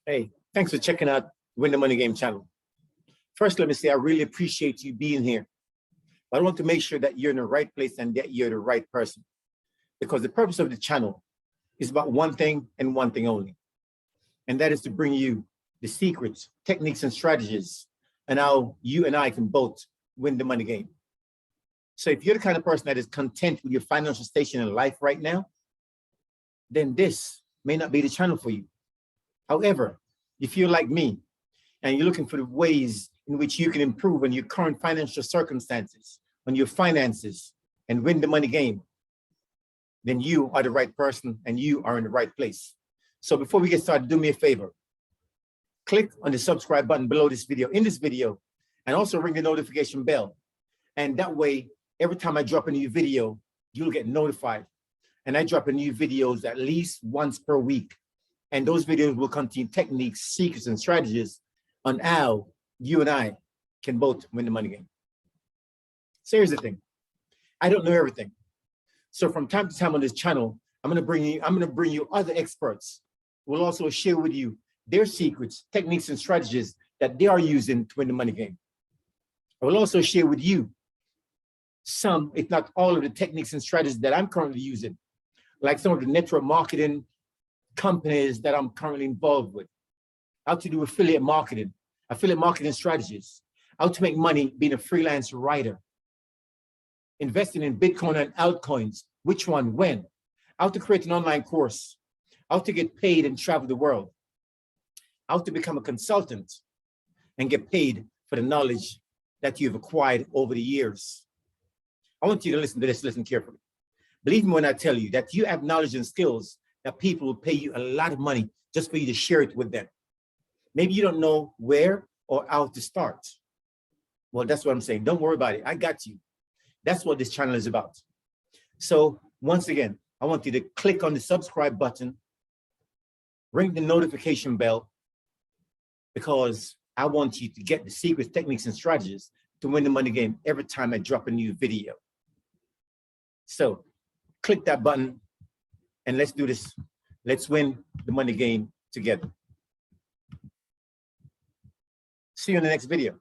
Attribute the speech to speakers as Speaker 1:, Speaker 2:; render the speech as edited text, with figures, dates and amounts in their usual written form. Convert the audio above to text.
Speaker 1: Hey, thanks for checking out Win the Money Game channel. First, let me say I really appreciate you being here. But I want to make sure that you're in the right place and that you're the right person. Because the purpose of the channel is about one thing and one thing only. And that is to bring you the secrets, techniques, and strategies and how you and I can both win the money game. So if you're the kind of person that is content with your financial station in life right now, then this may not be the channel for you. However, if you're like me and you're looking for the ways in which you can improve on your current financial circumstances, on your finances, and win the money game, then you are the right person and you are in the right place. So before we get started, do me a favor. Click on the subscribe button below this video, and also ring the notification bell. And that way, every time I drop a new video, you'll get notified. And I drop a new videos at least once per week. And those videos will contain techniques, secrets, and strategies on how you and I can both win the money game. So here's the thing. I don't know everything. So from time to time on this channel, I'm gonna bring you other experts who will also share with you their secrets, techniques, and strategies that they are using to win the money game. I will also share with you some, if not all, of the techniques and strategies that I'm currently using, like some of the network marketing companies that I'm currently involved with, how to do affiliate marketing strategies, how to make money being a freelance writer, investing in Bitcoin and altcoins, which one, when, how to create an online course, how to get paid and travel the world, how to become a consultant and get paid for the knowledge that you've acquired over the years. I want you to listen to this, listen carefully. Believe me when I tell you that you have knowledge and skills that people will pay you a lot of money just for you to share it with them. Maybe you don't know where or how to start. Well, that's what I'm saying. Don't worry about it. I got you. That's what this channel is about. So once again, I want you to click on the subscribe button, ring the notification bell, because I want you to get the secrets, techniques, and strategies to win the money game every time I drop a new video. So click that button and let's do this. Let's win the money game together. See you in the next video.